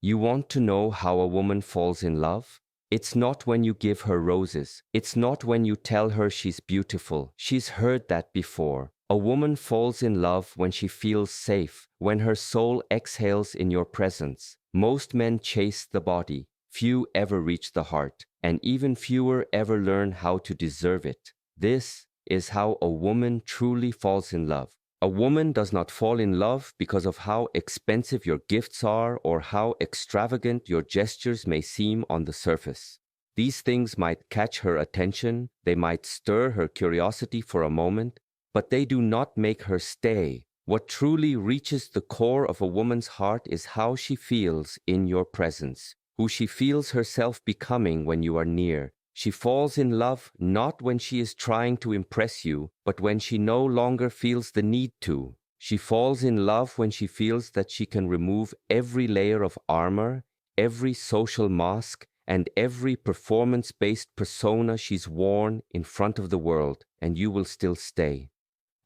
You want to know how a woman falls in love? It's not when you give her roses. It's not when you tell her she's beautiful. She's heard that before. A woman falls in love when she feels safe, when her soul exhales in your presence. Most men chase the body. Few ever reach the heart, and even fewer ever learn how to deserve it. This is how a woman truly falls in love. A woman does not fall in love because of how expensive your gifts are or how extravagant your gestures may seem on the surface. These things might catch her attention, they might stir her curiosity for a moment, but they do not make her stay. What truly reaches the core of a woman's heart is how she feels in your presence, who she feels herself becoming when you are near. She falls in love not when she is trying to impress you, but when she no longer feels the need to. She falls in love when she feels that she can remove every layer of armor, every social mask, and every performance-based persona she's worn in front of the world, and you will still stay.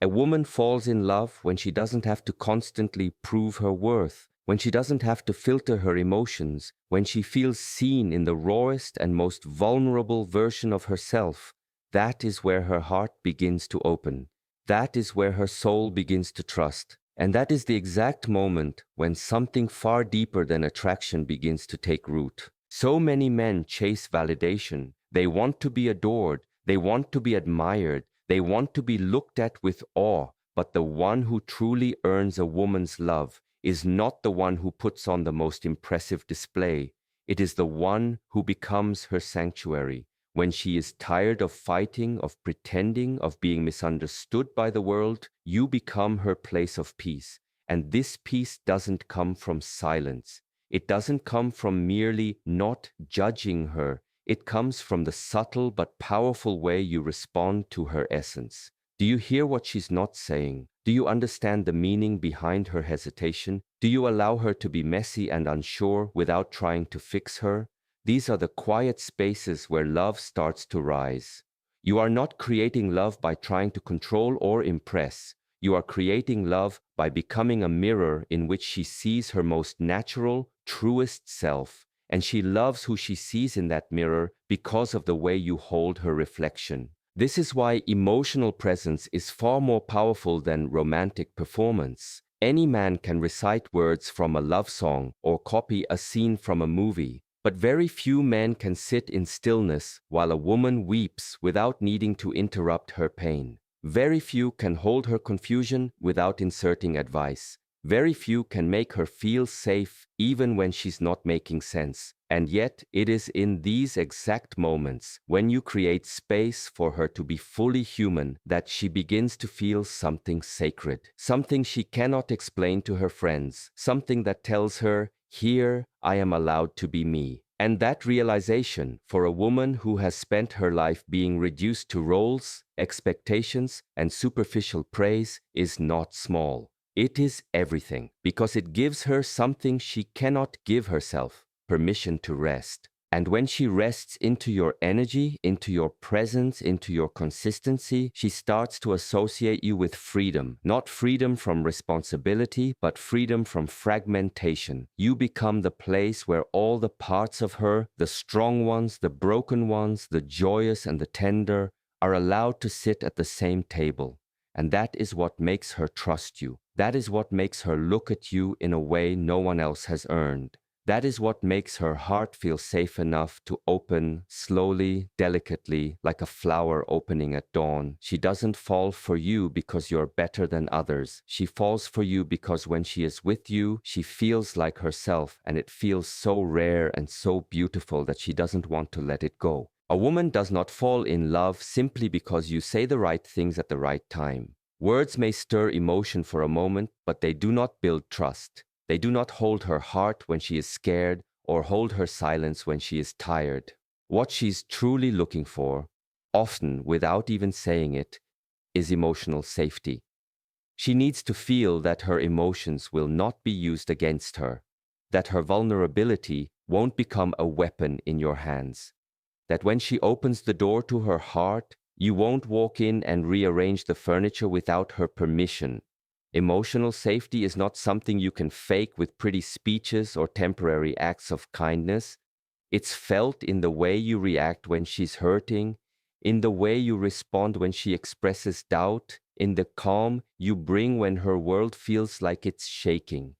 A woman falls in love when she doesn't have to constantly prove her worth, when she doesn't have to filter her emotions, when she feels seen in the rawest and most vulnerable version of herself. That is where her heart begins to open. That is where her soul begins to trust. And that is the exact moment when something far deeper than attraction begins to take root. So many men chase validation. They want to be adored. They want to be admired. They want to be looked at with awe. But the one who truly earns a woman's love is not the one who puts on the most impressive display. It is the one who becomes her sanctuary. When she is tired of fighting, of pretending, of being misunderstood by the world, you become her place of peace. And this peace doesn't come from silence. It doesn't come from merely not judging her. It comes from the subtle but powerful way you respond to her essence. Do you hear what she's not saying? Do you understand the meaning behind her hesitation? Do you allow her to be messy and unsure without trying to fix her? These are the quiet spaces where love starts to rise. You are not creating love by trying to control or impress. You are creating love by becoming a mirror in which she sees her most natural, truest self. And she loves who she sees in that mirror because of the way you hold her reflection. This is why emotional presence is far more powerful than romantic performance. Any man can recite words from a love song or copy a scene from a movie, but very few men can sit in stillness while a woman weeps without needing to interrupt her pain. Very few can hold her confusion without inserting advice. Very few can make her feel safe even when she's not making sense. And yet, it is in these exact moments, when you create space for her to be fully human, that she begins to feel something sacred, something she cannot explain to her friends, something that tells her, "Here, I am allowed to be me." And that realization, for a woman who has spent her life being reduced to roles, expectations, and superficial praise, is not small. It is everything, because it gives her something she cannot give herself: permission to rest. And when she rests into your energy, into your presence, into your consistency, she starts to associate you with freedom. Not freedom from responsibility, but freedom from fragmentation. You become the place where all the parts of her, the strong ones, the broken ones, the joyous and the tender, are allowed to sit at the same table. And that is what makes her trust you. That is what makes her look at you in a way no one else has earned. That is what makes her heart feel safe enough to open slowly, delicately, like a flower opening at dawn. She doesn't fall for you because you're better than others. She falls for you because when she is with you, she feels like herself, and it feels so rare and so beautiful that she doesn't want to let it go. A woman does not fall in love simply because you say the right things at the right time. Words may stir emotion for a moment, but they do not build trust. They do not hold her heart when she is scared or hold her silence when she is tired. What she's truly looking for, often without even saying it, is emotional safety. She needs to feel that her emotions will not be used against her, that her vulnerability won't become a weapon in your hands, that when she opens the door to her heart, you won't walk in and rearrange the furniture without her permission. Emotional safety is not something you can fake with pretty speeches or temporary acts of kindness. It's felt in the way you react when she's hurting, in the way you respond when she expresses doubt, in the calm you bring when her world feels like it's shaking.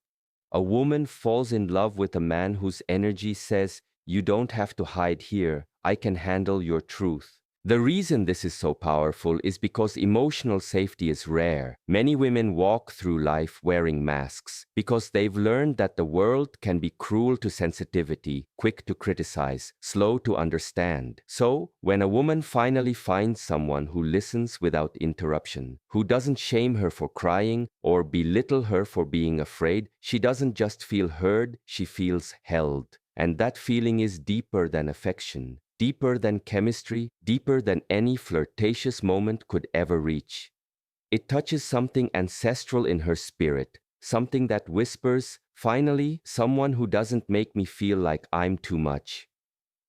A woman falls in love with a man whose energy says, "You don't have to hide here, I can handle your truth." The reason this is so powerful is because emotional safety is rare. Many women walk through life wearing masks because they've learned that the world can be cruel to sensitivity, quick to criticize, slow to understand. So, when a woman finally finds someone who listens without interruption, who doesn't shame her for crying or belittle her for being afraid, she doesn't just feel heard, she feels held. And that feeling is deeper than affection, deeper than chemistry, deeper than any flirtatious moment could ever reach. It touches something ancestral in her spirit, something that whispers, "Finally, someone who doesn't make me feel like I'm too much."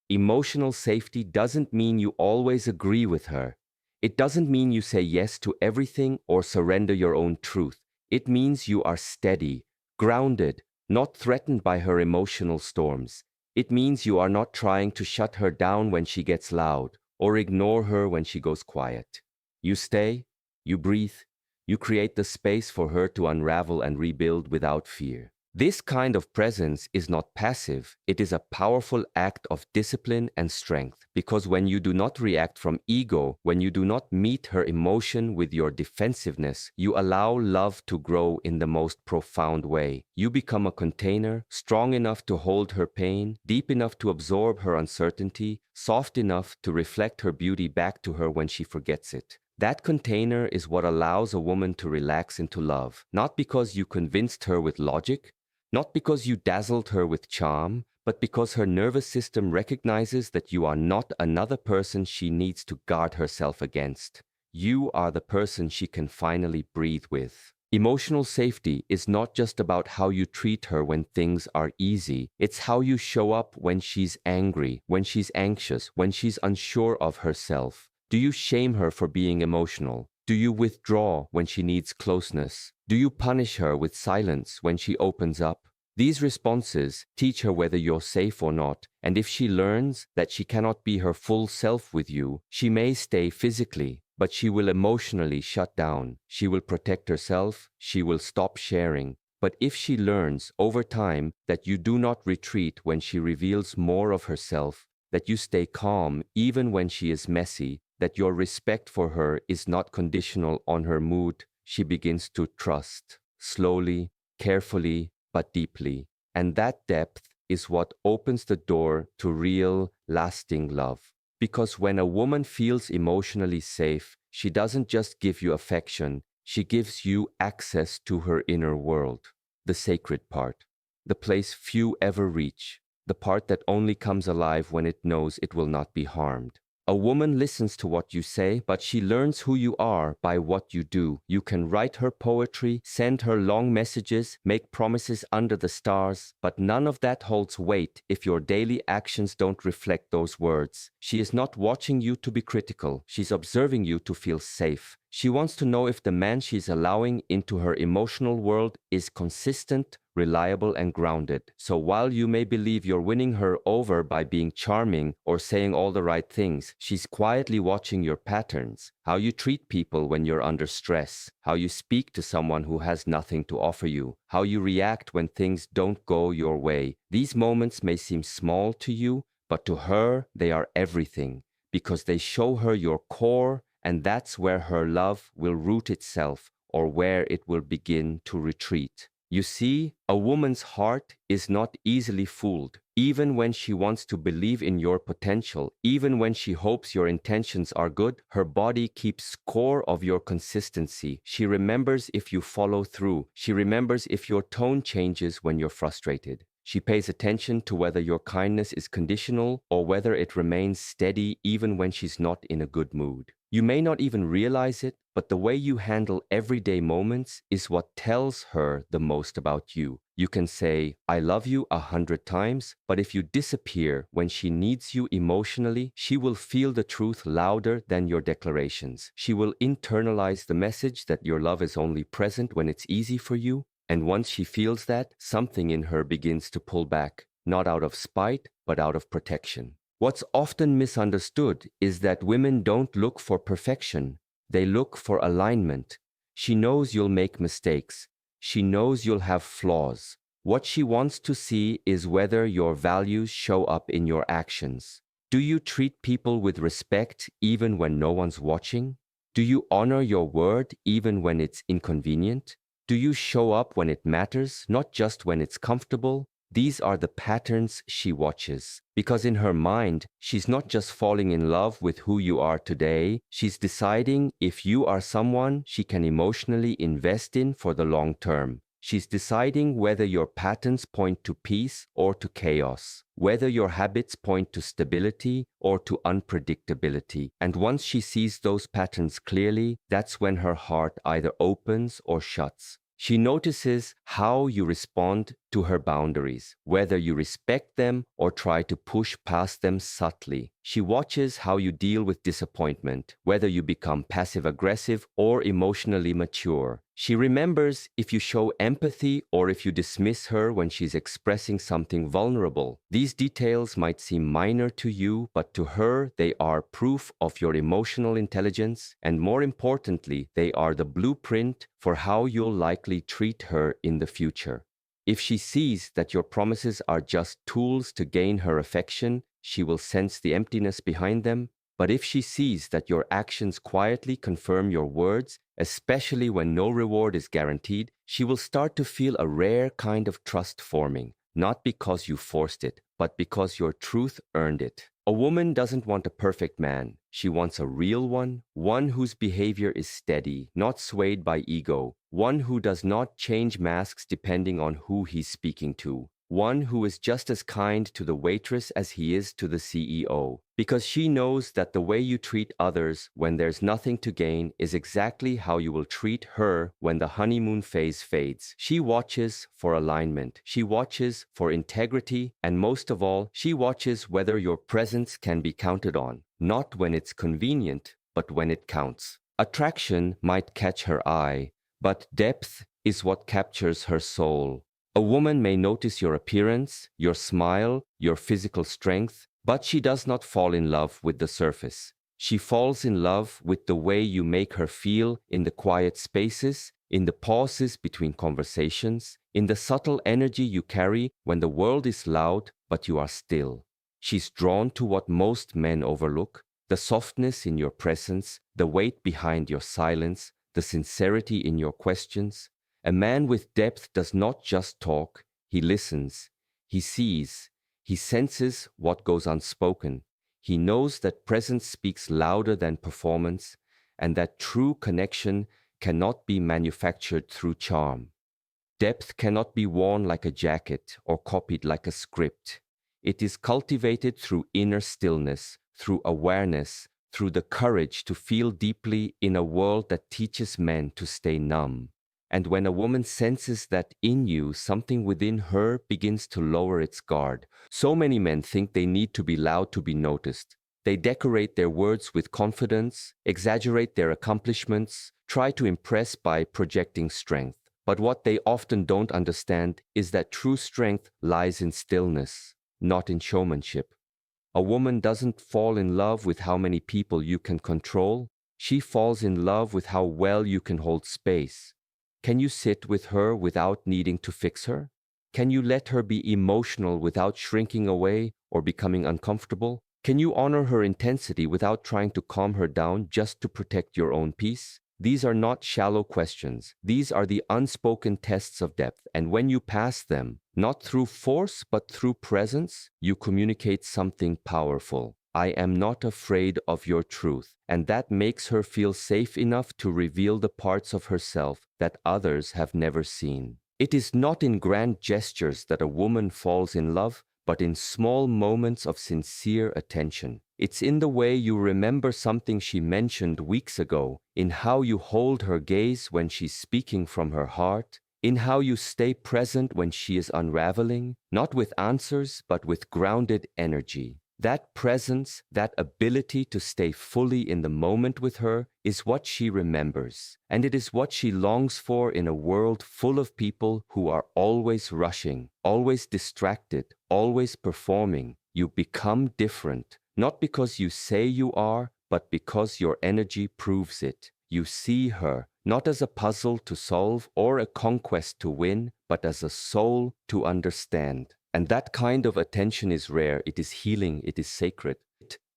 Emotional safety doesn't mean you always agree with her. It doesn't mean you say yes to everything or surrender your own truth. It means you are steady, grounded, not threatened by her emotional storms. It means you are not trying to shut her down when she gets loud or ignore her when she goes quiet. You stay, you breathe, you create the space for her to unravel and rebuild without fear. This kind of presence is not passive, it is a powerful act of discipline and strength, because when you do not react from ego, when you do not meet her emotion with your defensiveness, you allow love to grow in the most profound way. You become a container, strong enough to hold her pain, deep enough to absorb her uncertainty, soft enough to reflect her beauty back to her when she forgets it. That container is what allows a woman to relax into love, not because you convinced her with logic, not because you dazzled her with charm, but because her nervous system recognizes that you are not another person she needs to guard herself against. You are the person she can finally breathe with. Emotional safety is not just about how you treat her when things are easy. It's how you show up when she's angry, when she's anxious, when she's unsure of herself. Do you shame her for being emotional? Do you withdraw when she needs closeness? Do you punish her with silence when she opens up? These responses teach her whether you're safe or not, and if she learns that she cannot be her full self with you, she may stay physically, but she will emotionally shut down. She will protect herself, she will stop sharing. But if she learns over time that you do not retreat when she reveals more of herself, that you stay calm even when she is messy, that your respect for her is not conditional on her mood, she begins to trust, slowly, carefully, but deeply. And that depth is what opens the door to real, lasting love. Because when a woman feels emotionally safe, she doesn't just give you affection, she gives you access to her inner world, the sacred part, the place few ever reach, the part that only comes alive when it knows it will not be harmed. A woman listens to what you say, but she learns who you are by what you do. You can write her poetry, send her long messages, make promises under the stars, but none of that holds weight if your daily actions don't reflect those words. She is not watching you to be critical. She's observing you to feel safe. She wants to know if the man she's allowing into her emotional world is consistent, reliable, and grounded. So while you may believe you're winning her over by being charming or saying all the right things, she's quietly watching your patterns, how you treat people when you're under stress, how you speak to someone who has nothing to offer you, how you react when things don't go your way. These moments may seem small to you, but to her, they are everything, because they show her your core, and that's where her love will root itself, or where it will begin to retreat. You see, a woman's heart is not easily fooled. Even when she wants to believe in your potential, even when she hopes your intentions are good, her body keeps score of your consistency. She remembers if you follow through. She remembers if your tone changes when you're frustrated. She pays attention to whether your kindness is conditional or whether it remains steady even when she's not in a good mood. You may not even realize it, but the way you handle everyday moments is what tells her the most about you. You can say, I love you 100 times, but if you disappear when she needs you emotionally, she will feel the truth louder than your declarations. She will internalize the message that your love is only present when it's easy for you. And once she feels that, something in her begins to pull back, not out of spite, but out of protection. What's often misunderstood is that women don't look for perfection. They look for alignment. She knows you'll make mistakes. She knows you'll have flaws. What she wants to see is whether your values show up in your actions. Do you treat people with respect even when no one's watching? Do you honor your word even when it's inconvenient? Do you show up when it matters, not just when it's comfortable? These are the patterns she watches, because in her mind, she's not just falling in love with who you are today, she's deciding if you are someone she can emotionally invest in for the long term. She's deciding whether your patterns point to peace or to chaos, whether your habits point to stability or to unpredictability. And once she sees those patterns clearly, that's when her heart either opens or shuts. She notices how you respond to her boundaries, whether you respect them or try to push past them subtly. She watches how you deal with disappointment, whether you become passive-aggressive or emotionally mature. She remembers if you show empathy or if you dismiss her when she's expressing something vulnerable. These details might seem minor to you, but to her, they are proof of your emotional intelligence, and more importantly, they are the blueprint for how you'll likely treat her in the future. If she sees that your promises are just tools to gain her affection, she will sense the emptiness behind them. But if she sees that your actions quietly confirm your words, especially when no reward is guaranteed, she will start to feel a rare kind of trust forming, not because you forced it, but because your truth earned it. A woman doesn't want a perfect man. She wants a real one whose behavior is steady, not swayed by ego, one who does not change masks depending on who he's speaking to, one who is just as kind to the waitress as he is to the CEO, because she knows that the way you treat others when there's nothing to gain is exactly how you will treat her when the honeymoon phase fades. She watches for alignment, she watches for integrity, and most of all, she watches whether your presence can be counted on, not when it's convenient, but when it counts. Attraction might catch her eye, but depth is what captures her soul. A woman may notice your appearance, your smile, your physical strength, but she does not fall in love with the surface. She falls in love with the way you make her feel in the quiet spaces, in the pauses between conversations, in the subtle energy you carry when the world is loud but you are still. She's drawn to what most men overlook: the softness in your presence, the weight behind your silence, the sincerity in your questions. A man with depth does not just talk, he listens, he sees, he senses what goes unspoken. He knows that presence speaks louder than performance, and that true connection cannot be manufactured through charm. Depth cannot be worn like a jacket or copied like a script. It is cultivated through inner stillness, through awareness, through the courage to feel deeply in a world that teaches men to stay numb. And when a woman senses that in you, something within her begins to lower its guard. So many men think they need to be loud to be noticed. They decorate their words with confidence, exaggerate their accomplishments, try to impress by projecting strength. But what they often don't understand is that true strength lies in stillness, not in showmanship. A woman doesn't fall in love with how many people you can control. She falls in love with how well you can hold space. Can you sit with her without needing to fix her? Can you let her be emotional without shrinking away or becoming uncomfortable? Can you honor her intensity without trying to calm her down just to protect your own peace? These are not shallow questions. These are the unspoken tests of depth. And when you pass them, not through force, but through presence, you communicate something powerful. I am not afraid of your truth. And that makes her feel safe enough to reveal the parts of herself that others have never seen. It is not in grand gestures that a woman falls in love, but in small moments of sincere attention. It's in the way you remember something she mentioned weeks ago, in how you hold her gaze when she's speaking from her heart, in how you stay present when she is unraveling, not with answers, but with grounded energy. That presence, that ability to stay fully in the moment with her, is what she remembers. And it is what she longs for in a world full of people who are always rushing, always distracted, always performing. You become different, not because you say you are, but because your energy proves it. You see her, not as a puzzle to solve or a conquest to win, but as a soul to understand. And that kind of attention is rare, it is healing, it is sacred.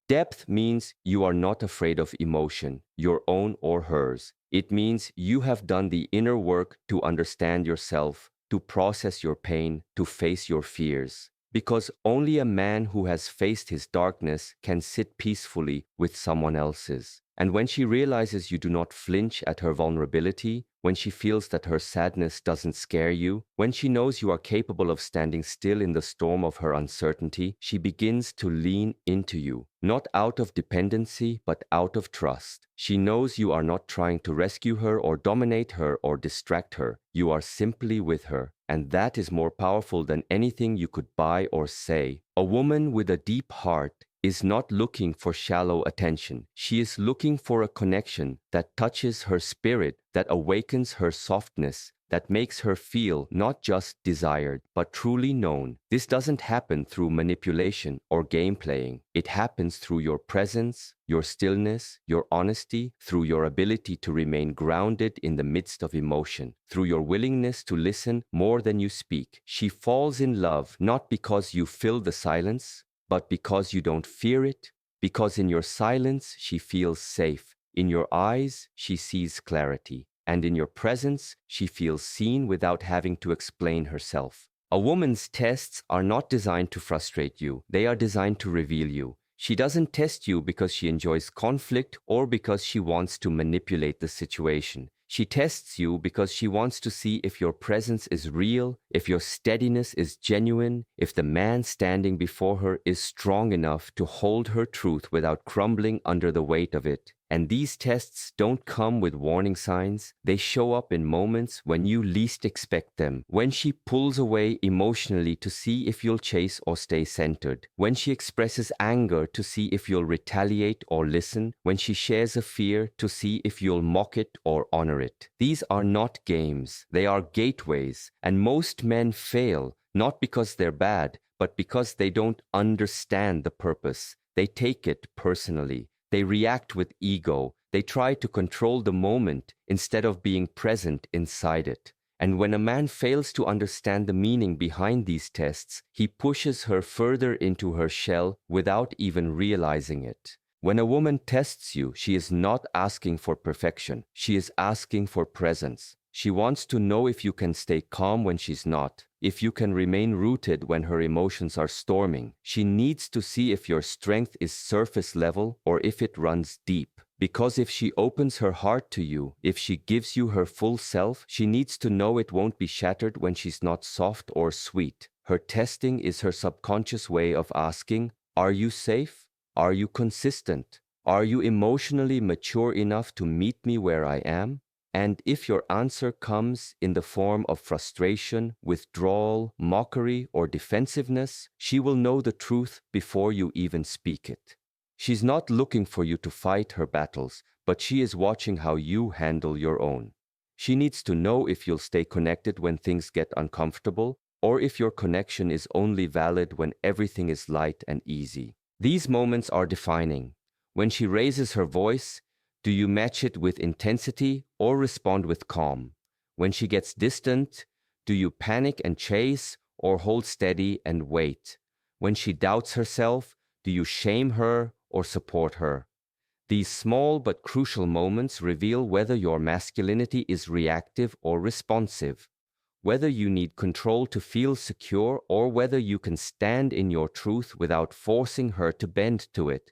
Depth means you are not afraid of emotion, your own or hers. It means you have done the inner work to understand yourself, to process your pain, to face your fears. Because only a man who has faced his darkness can sit peacefully with someone else's. And when she realizes you do not flinch at her vulnerability, when she feels that her sadness doesn't scare you, when she knows you are capable of standing still in the storm of her uncertainty, she begins to lean into you, not out of dependency, but out of trust. She knows you are not trying to rescue her or dominate her or distract her. You are simply with her, and that is more powerful than anything you could buy or say. A woman with a deep heart is not looking for shallow attention. She is looking for a connection that touches her spirit, that awakens her softness, that makes her feel not just desired, but truly known. This doesn't happen through manipulation or game playing. It happens through your presence, your stillness, your honesty, through your ability to remain grounded in the midst of emotion, through your willingness to listen more than you speak. She falls in love not because you fill the silence, but because you don't fear it, because in your silence she feels safe, in your eyes she sees clarity, and in your presence she feels seen without having to explain herself. A woman's tests are not designed to frustrate you, they are designed to reveal you. She doesn't test you because she enjoys conflict or because she wants to manipulate the situation. She tests you because she wants to see if your presence is real, if your steadiness is genuine, if the man standing before her is strong enough to hold her truth without crumbling under the weight of it. And these tests don't come with warning signs. They show up in moments when you least expect them. When she pulls away emotionally to see if you'll chase or stay centered. When she expresses anger to see if you'll retaliate or listen. When she shares a fear to see if you'll mock it or honor it. These are not games. They are gateways. And most men fail, not because they're bad, but because they don't understand the purpose. They take it personally. They react with ego. They try to control the moment instead of being present inside it. And when a man fails to understand the meaning behind these tests, he pushes her further into her shell without even realizing it. When a woman tests you, she is not asking for perfection. She is asking for presence. She wants to know if you can stay calm when she's not, if you can remain rooted when her emotions are storming. She needs to see if your strength is surface level or if it runs deep. Because if she opens her heart to you, if she gives you her full self, she needs to know it won't be shattered when she's not soft or sweet. Her testing is her subconscious way of asking, are you safe? Are you consistent? Are you emotionally mature enough to meet me where I am? And if your answer comes in the form of frustration, withdrawal, mockery, or defensiveness, she will know the truth before you even speak it. She's not looking for you to fight her battles, but she is watching how you handle your own. She needs to know if you'll stay connected when things get uncomfortable, or if your connection is only valid when everything is light and easy. These moments are defining. When she raises her voice, do you match it with intensity or respond with calm? When she gets distant, do you panic and chase or hold steady and wait? When she doubts herself, do you shame her or support her? These small but crucial moments reveal whether your masculinity is reactive or responsive, whether you need control to feel secure or whether you can stand in your truth without forcing her to bend to it.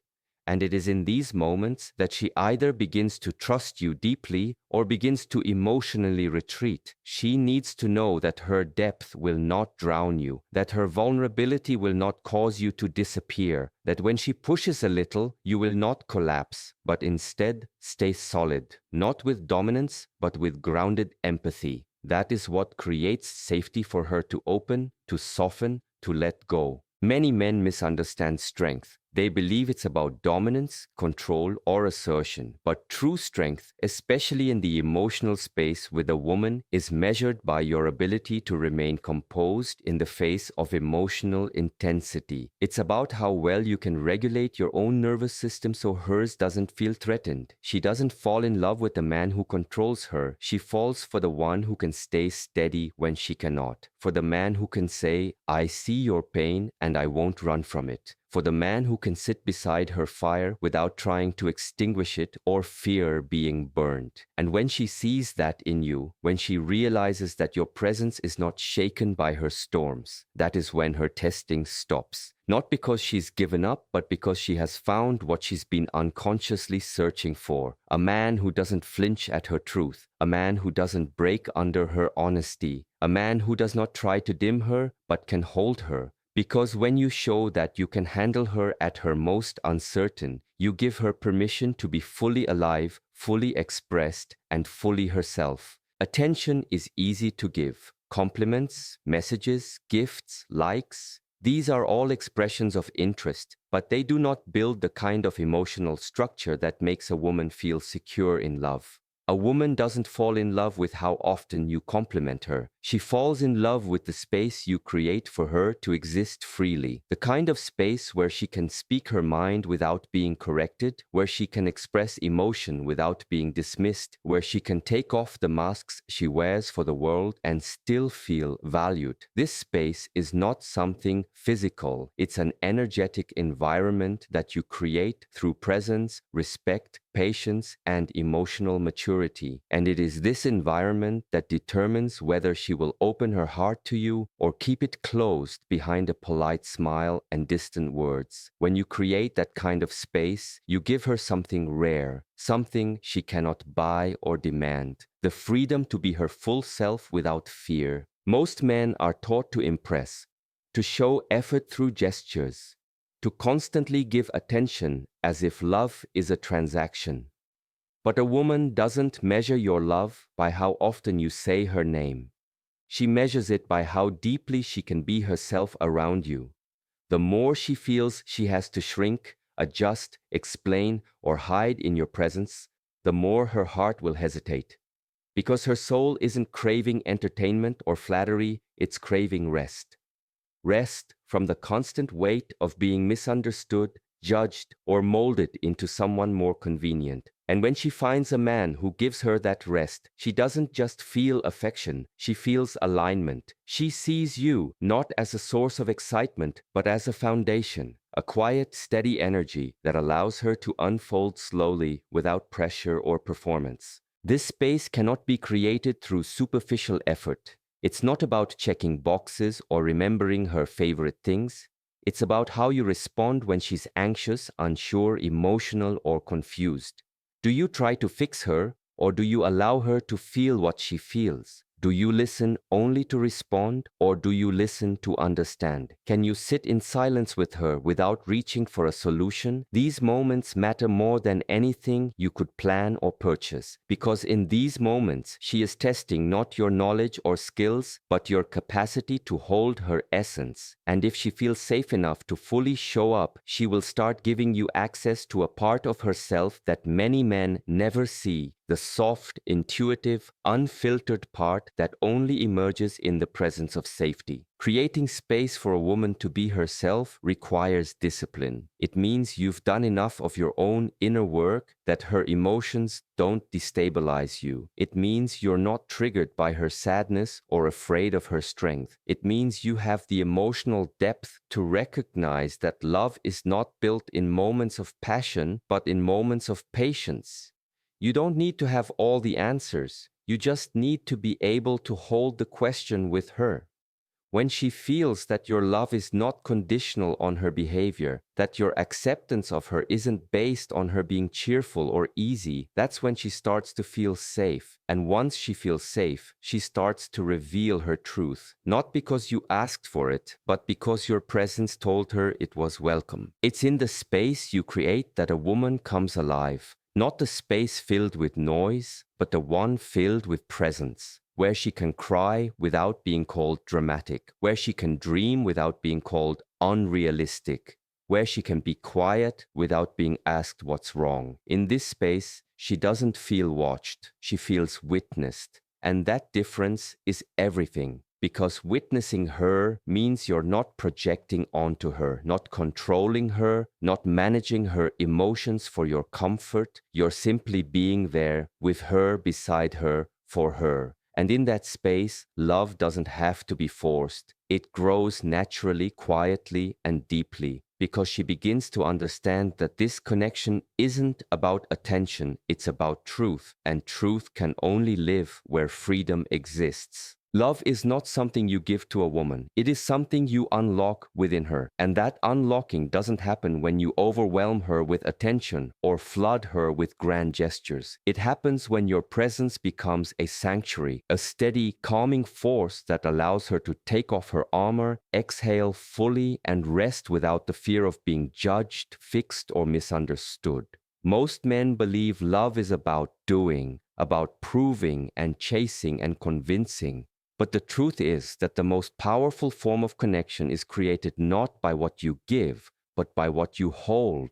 And it is in these moments that she either begins to trust you deeply or begins to emotionally retreat. She needs to know that her depth will not drown you, that her vulnerability will not cause you to disappear, that when she pushes a little, you will not collapse, but instead stay solid, not with dominance, but with grounded empathy. That is what creates safety for her to open, to soften, to let go. Many men misunderstand strength. They believe it's about dominance, control, or assertion. But true strength, especially in the emotional space with a woman, is measured by your ability to remain composed in the face of emotional intensity. It's about how well you can regulate your own nervous system so hers doesn't feel threatened. She doesn't fall in love with the man who controls her. She falls for the one who can stay steady when she cannot. For the man who can say, "I see your pain and I won't run from it." For the man who can sit beside her fire without trying to extinguish it or fear being burned. And when she sees that in you, when she realizes that your presence is not shaken by her storms, that is when her testing stops. Not because she's given up, but because she has found what she's been unconsciously searching for. A man who doesn't flinch at her truth. A man who doesn't break under her honesty. A man who does not try to dim her, but can hold her. Because when you show that you can handle her at her most uncertain, you give her permission to be fully alive, fully expressed, and fully herself. Attention is easy to give. Compliments, messages, gifts, likes. These are all expressions of interest, but they do not build the kind of emotional structure that makes a woman feel secure in love. A woman doesn't fall in love with how often you compliment her. She falls in love with the space you create for her to exist freely. The kind of space where she can speak her mind without being corrected, where she can express emotion without being dismissed, where she can take off the masks she wears for the world and still feel valued. This space is not something physical. It's an energetic environment that you create through presence, respect, patience, and emotional maturity. And it is this environment that determines whether she will open her heart to you or keep it closed behind a polite smile and distant words. When you create that kind of space, you give her something rare, something she cannot buy or demand, the freedom to be her full self without fear. Most men are taught to impress, to show effort through gestures, to constantly give attention as if love is a transaction. But a woman doesn't measure your love by how often you say her name. She measures it by how deeply she can be herself around you. The more she feels she has to shrink, adjust, explain, or hide in your presence, the more her heart will hesitate. Because her soul isn't craving entertainment or flattery, it's craving rest. Rest from the constant weight of being misunderstood, judged, or molded into someone more convenient. And when she finds a man who gives her that rest, she doesn't just feel affection, she feels alignment. She sees you not as a source of excitement, but as a foundation, a quiet, steady energy that allows her to unfold slowly without pressure or performance. This space cannot be created through superficial effort. It's not about checking boxes or remembering her favorite things. It's about how you respond when she's anxious, unsure, emotional, or confused. Do you try to fix her, or do you allow her to feel what she feels? Do you listen only to respond, or do you listen to understand? Can you sit in silence with her without reaching for a solution? These moments matter more than anything you could plan or purchase, because in these moments, she is testing not your knowledge or skills, but your capacity to hold her essence. And if she feels safe enough to fully show up, she will start giving you access to a part of herself that many men never see. The soft, intuitive, unfiltered part that only emerges in the presence of safety. Creating space for a woman to be herself requires discipline. It means you've done enough of your own inner work that her emotions don't destabilize you. It means you're not triggered by her sadness or afraid of her strength. It means you have the emotional depth to recognize that love is not built in moments of passion, but in moments of patience. You don't need to have all the answers. You just need to be able to hold the question with her. When she feels that your love is not conditional on her behavior, that your acceptance of her isn't based on her being cheerful or easy, that's when she starts to feel safe. And once she feels safe, she starts to reveal her truth. Not because you asked for it, but because your presence told her it was welcome. It's in the space you create that a woman comes alive. Not the space filled with noise, but the one filled with presence, where she can cry without being called dramatic, where she can dream without being called unrealistic, where she can be quiet without being asked what's wrong. In this space, she doesn't feel watched, she feels witnessed. And that difference is everything. Because witnessing her means you're not projecting onto her, not controlling her, not managing her emotions for your comfort. You're simply being there with her, beside her, for her. And in that space, love doesn't have to be forced. It grows naturally, quietly, and deeply, because she begins to understand that this connection isn't about attention, it's about truth, and truth can only live where freedom exists. Love is not something you give to a woman. It is something you unlock within her. And that unlocking doesn't happen when you overwhelm her with attention or flood her with grand gestures. It happens when your presence becomes a sanctuary, a steady, calming force that allows her to take off her armor, exhale fully, and rest without the fear of being judged, fixed, or misunderstood. Most men believe love is about doing, about proving and chasing and convincing. But the truth is that the most powerful form of connection is created not by what you give, but by what you hold.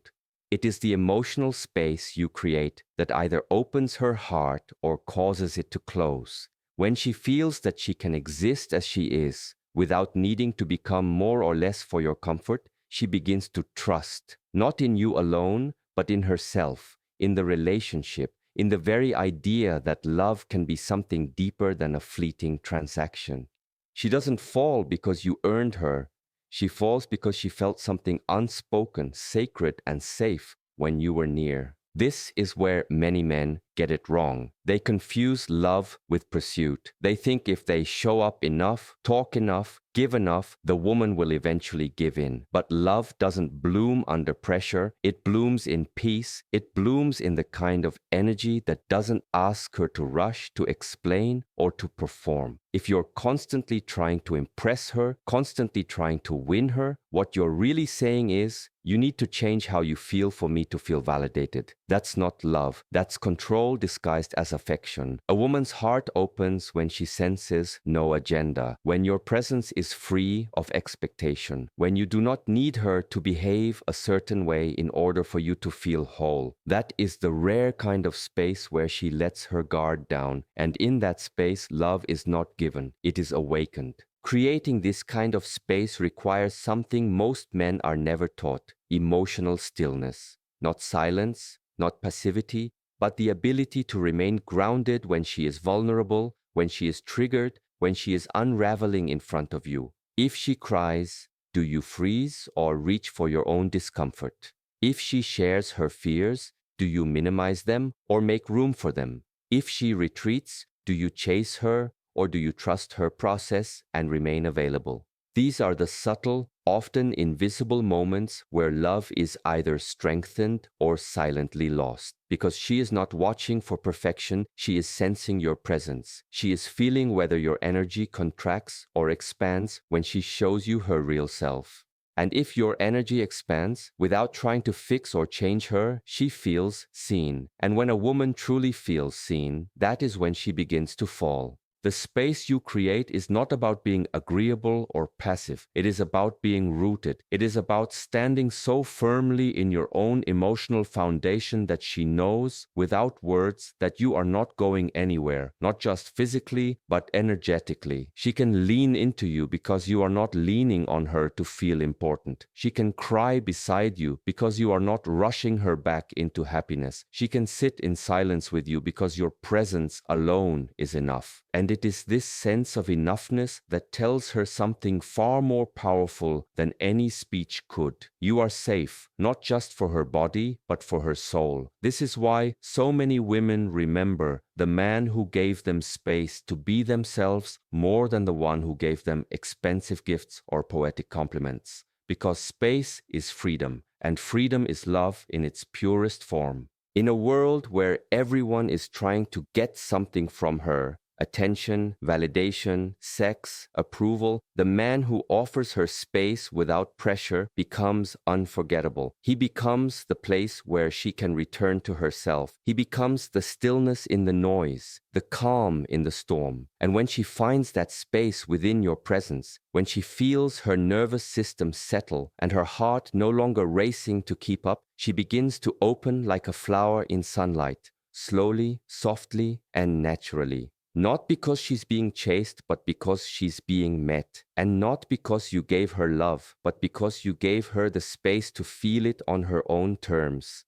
It is the emotional space you create that either opens her heart or causes it to close. When she feels that she can exist as she is, without needing to become more or less for your comfort, she begins to trust, not in you alone, but in herself, in the relationship, in the very idea that love can be something deeper than a fleeting transaction. She doesn't fall because you earned her. She falls because she felt something unspoken, sacred, and safe when you were near. This is where many men get it wrong. They confuse love with pursuit. They think if they show up enough, talk enough, give enough, the woman will eventually give in. But love doesn't bloom under pressure. It blooms in peace. It blooms in the kind of energy that doesn't ask her to rush, to explain, or to perform. If you're constantly trying to impress her, constantly trying to win her, what you're really saying is, you need to change how you feel for me to feel validated. That's not love. That's control disguised as affection. A woman's heart opens when she senses no agenda, when your presence is free of expectation, when you do not need her to behave a certain way in order for you to feel whole. That is the rare kind of space where she lets her guard down, and in that space, love is not given, it is awakened. Creating this kind of space requires something most men are never taught: emotional stillness. Not silence, not passivity, but the ability to remain grounded when she is vulnerable, when she is triggered, when she is unraveling in front of you. If she cries, do you freeze or reach for your own discomfort? If she shares her fears, do you minimize them or make room for them? If she retreats, do you chase her or do you trust her process and remain available? These are the subtle, often invisible moments where love is either strengthened or silently lost. Because she is not watching for perfection, she is sensing your presence. She is feeling whether your energy contracts or expands when she shows you her real self. And if your energy expands, without trying to fix or change her, she feels seen. And when a woman truly feels seen, that is when she begins to fall. The space you create is not about being agreeable or passive. It is about being rooted. It is about standing so firmly in your own emotional foundation that she knows, without words, that you are not going anywhere, not just physically, but energetically. She can lean into you because you are not leaning on her to feel important. She can cry beside you because you are not rushing her back into happiness. She can sit in silence with you because your presence alone is enough. And it is this sense of enoughness that tells her something far more powerful than any speech could. You are safe, not just for her body, but for her soul. This is why so many women remember the man who gave them space to be themselves more than the one who gave them expensive gifts or poetic compliments. Because space is freedom, and freedom is love in its purest form. In a world where everyone is trying to get something from her, attention, validation, sex, approval, the man who offers her space without pressure becomes unforgettable. He becomes the place where she can return to herself. He becomes the stillness in the noise, the calm in the storm. And when she finds that space within your presence, when she feels her nervous system settle and her heart no longer racing to keep up, she begins to open like a flower in sunlight, slowly, softly, and naturally. Not because she's being chased, but because she's being met. And not because you gave her love, but because you gave her the space to feel it on her own terms.